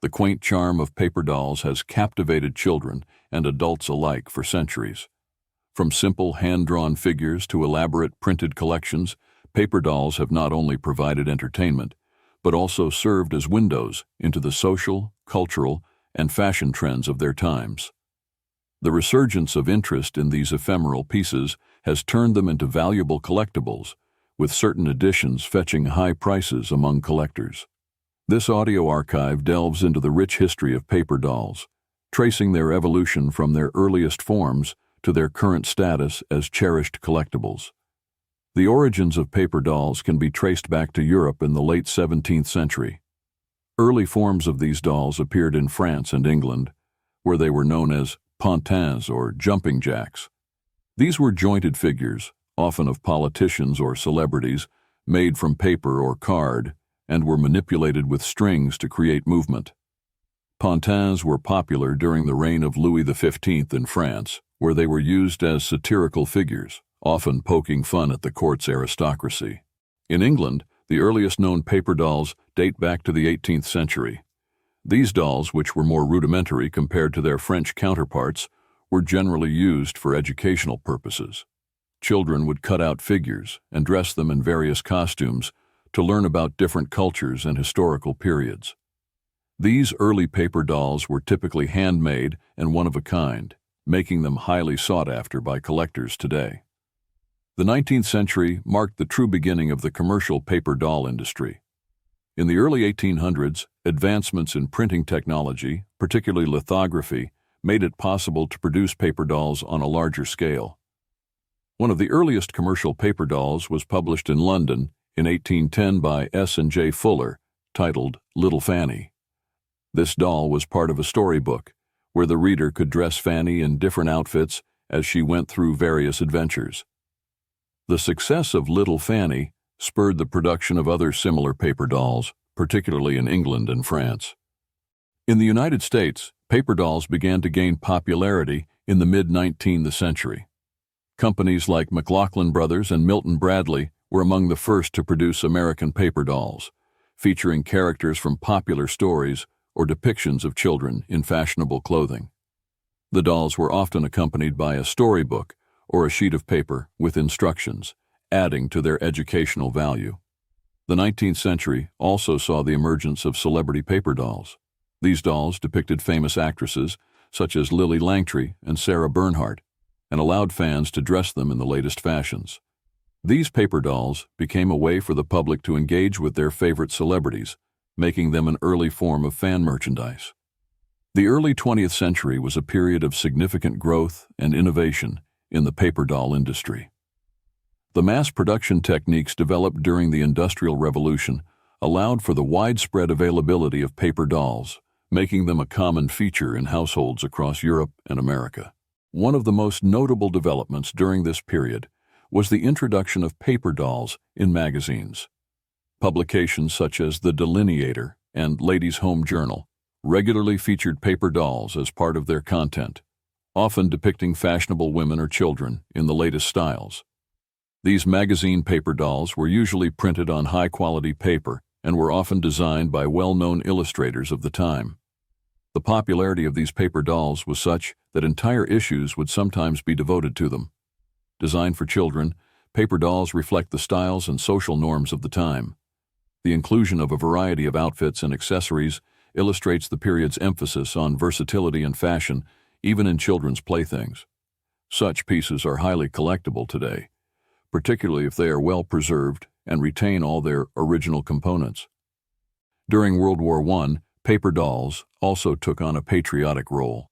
The quaint charm of paper dolls has captivated children and adults alike for centuries. From simple hand-drawn figures to elaborate printed collections, paper dolls have not only provided entertainment, but also served as windows into the social, cultural, and fashion trends of their times. The resurgence of interest in these ephemeral pieces has turned them into valuable collectibles, with certain editions fetching high prices among collectors. This audio archive delves into the rich history of paper dolls, tracing their evolution from their earliest forms to their current status as cherished collectibles. The origins of paper dolls can be traced back to Europe in the late 17th century. Early forms of these dolls appeared in France and England, where they were known as pantins or jumping jacks. These were jointed figures, often of politicians or celebrities, made from paper or card, and were manipulated with strings to create movement. Pantins were popular during the reign of Louis XV in France, where they were used as satirical figures, often poking fun at the court's aristocracy. In England, the earliest known paper dolls date back to the 18th century. These dolls, which were more rudimentary compared to their French counterparts, were generally used for educational purposes. Children would cut out figures and dress them in various costumes to learn about different cultures and historical periods. These early paper dolls were typically handmade and one of a kind, making them highly sought after by collectors today. The 19th century marked the true beginning of the commercial paper doll industry. In the early 1800s, advancements in printing technology, particularly lithography, made it possible to produce paper dolls on a larger scale. One of the earliest commercial paper dolls was published in London in 1810 by S. and J. Fuller, titled Little Fanny. This doll was part of a storybook, where the reader could dress Fanny in different outfits as she went through various adventures. The success of Little Fanny spurred the production of other similar paper dolls, particularly in England and France. In the United States, paper dolls began to gain popularity in the mid-19th century. Companies like McLaughlin Brothers and Milton Bradley were among the first to produce American paper dolls, featuring characters from popular stories or depictions of children in fashionable clothing. The dolls were often accompanied by a storybook or a sheet of paper with instructions, adding to their educational value. The 19th century also saw the emergence of celebrity paper dolls. These dolls depicted famous actresses such as Lily Langtry and Sarah Bernhardt, and allowed fans to dress them in the latest fashions. These paper dolls became a way for the public to engage with their favorite celebrities, making them an early form of fan merchandise. The early 20th century was a period of significant growth and innovation in the paper doll industry. The mass production techniques developed during the Industrial Revolution allowed for the widespread availability of paper dolls, making them a common feature in households across Europe and America. One of the most notable developments during this period was the introduction of paper dolls in magazines. Publications such as The Delineator and Ladies' Home Journal regularly featured paper dolls as part of their content, often depicting fashionable women or children in the latest styles. These magazine paper dolls were usually printed on high-quality paper and were often designed by well-known illustrators of the time. The popularity of these paper dolls was such that entire issues would sometimes be devoted to them. Designed for children, paper dolls reflect the styles and social norms of the time. The inclusion of a variety of outfits and accessories illustrates the period's emphasis on versatility and fashion, even in children's playthings. Such pieces are highly collectible today, particularly if they are well preserved and retain all their original components. During World War I, paper dolls also took on a patriotic role.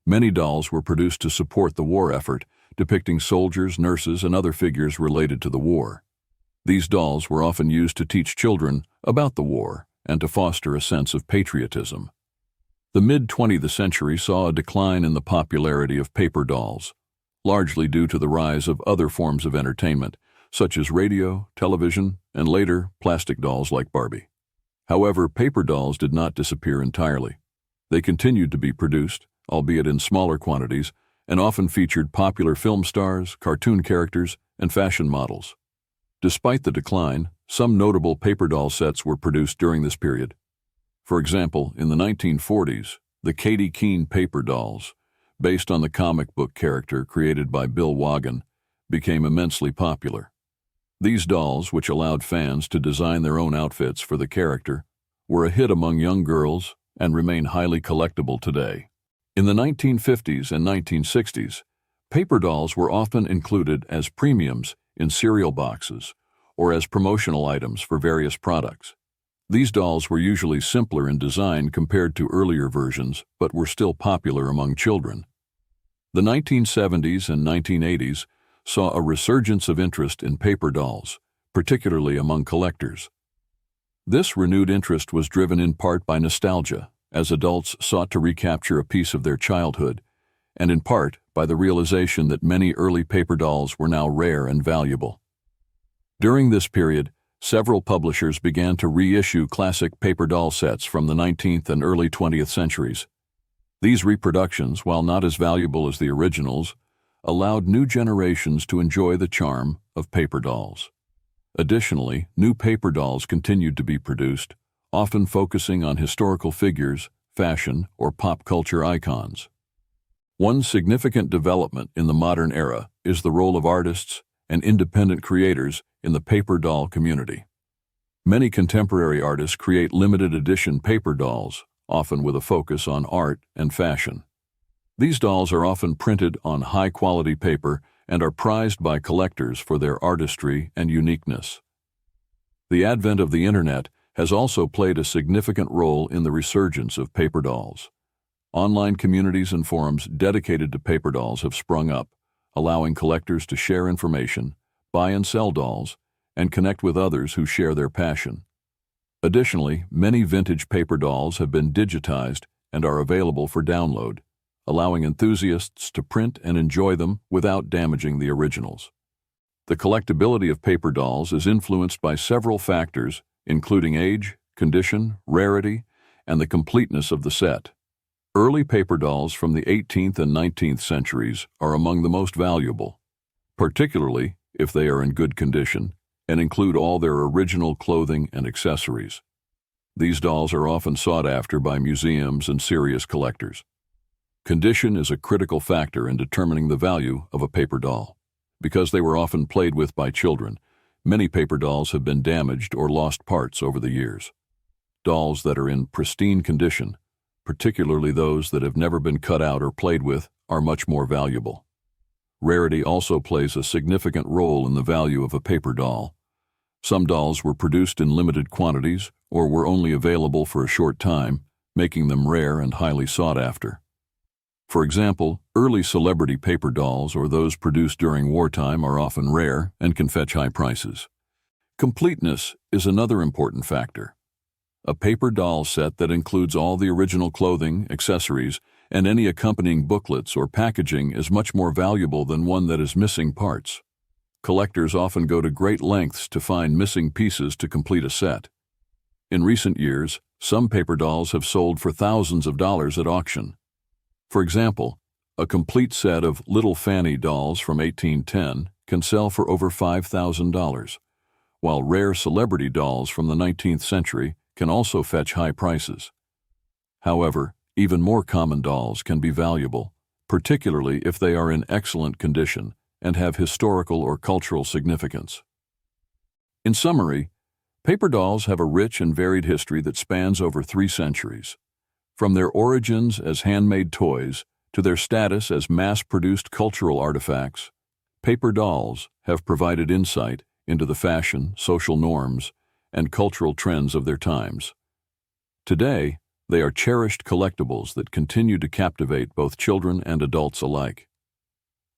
Many dolls were produced to support the war effort, depicting soldiers, nurses, and other figures related to the war. These dolls were often used to teach children about the war and to foster a sense of patriotism. The mid-20th century saw a decline in the popularity of paper dolls, largely due to the rise of other forms of entertainment, such as radio, television, and later, plastic dolls like Barbie. However, paper dolls did not disappear entirely. They continued to be produced, albeit in smaller quantities, and often featured popular film stars, cartoon characters, and fashion models. Despite the decline, some notable paper doll sets were produced during this period. For example, in the 1940s, the Katie Keene paper dolls, based on the comic book character created by Bill Wagan, became immensely popular. These dolls, which allowed fans to design their own outfits for the character, were a hit among young girls and remain highly collectible today. In the 1950s and 1960s, paper dolls were often included as premiums in cereal boxes or as promotional items for various products. These dolls were usually simpler in design compared to earlier versions, but were still popular among children. The 1970s and 1980s saw a resurgence of interest in paper dolls, particularly among collectors. This renewed interest was driven in part by nostalgia, as adults sought to recapture a piece of their childhood, and in part by the realization that many early paper dolls were now rare and valuable. During this period, several publishers began to reissue classic paper doll sets from the 19th and early 20th centuries. These reproductions, while not as valuable as the originals, allowed new generations to enjoy the charm of paper dolls. Additionally, new paper dolls continued to be produced, often focusing on historical figures, fashion, or pop culture icons. One significant development in the modern era is the role of artists and independent creators in the paper doll community. Many contemporary artists create limited edition paper dolls, often with a focus on art and fashion. These dolls are often printed on high-quality paper and are prized by collectors for their artistry and uniqueness. The advent of the Internet has also played a significant role in the resurgence of paper dolls. Online communities and forums dedicated to paper dolls have sprung up, allowing collectors to share information, buy and sell dolls, and connect with others who share their passion. Additionally, many vintage paper dolls have been digitized and are available for download, allowing enthusiasts to print and enjoy them without damaging the originals. The collectability of paper dolls is influenced by several factors, including age, condition, rarity, and the completeness of the set. Early paper dolls from the 18th and 19th centuries are among the most valuable, particularly if they are in good condition and include all their original clothing and accessories. These dolls are often sought after by museums and serious collectors. Condition is a critical factor in determining the value of a paper doll. Because they were often played with by children, many paper dolls have been damaged or lost parts over the years. Dolls that are in pristine condition, particularly those that have never been cut out or played with, are much more valuable. Rarity also plays a significant role in the value of a paper doll. Some dolls were produced in limited quantities or were only available for a short time, making them rare and highly sought after. For example, early celebrity paper dolls or those produced during wartime are often rare and can fetch high prices. Completeness is another important factor. A paper doll set that includes all the original clothing, accessories, and any accompanying booklets or packaging is much more valuable than one that is missing parts. Collectors often go to great lengths to find missing pieces to complete a set. In recent years, some paper dolls have sold for thousands of dollars at auction. For example, a complete set of Little Fanny dolls from 1810 can sell for over $5,000, while rare celebrity dolls from the 19th century can also fetch high prices. However, even more common dolls can be valuable, particularly if they are in excellent condition and have historical or cultural significance. In summary, paper dolls have a rich and varied history that spans over 3 centuries. From their origins as handmade toys to their status as mass-produced cultural artifacts, paper dolls have provided insight into the fashion, social norms, and cultural trends of their times. Today, they are cherished collectibles that continue to captivate both children and adults alike.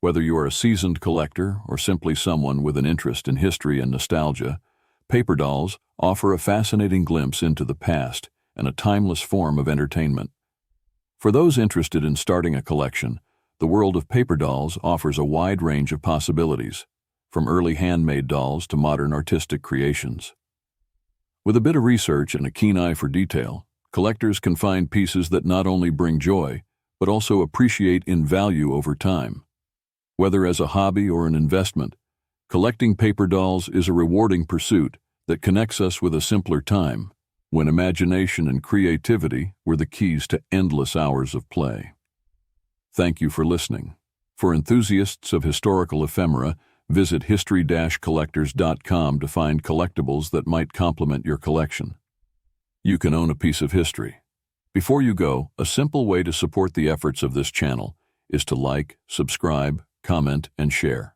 Whether you are a seasoned collector or simply someone with an interest in history and nostalgia, paper dolls offer a fascinating glimpse into the past and a timeless form of entertainment. For those interested in starting a collection, the world of paper dolls offers a wide range of possibilities, from early handmade dolls to modern artistic creations. With a bit of research and a keen eye for detail, collectors can find pieces that not only bring joy, but also appreciate in value over time. Whether as a hobby or an investment, collecting paper dolls is a rewarding pursuit that connects us with a simpler time when imagination and creativity were the keys to endless hours of play. Thank you for listening. For enthusiasts of historical ephemera, visit history-collectors.com to find collectibles that might complement your collection. You can own a piece of history. Before you go, a simple way to support the efforts of this channel is to like, subscribe, comment, and share.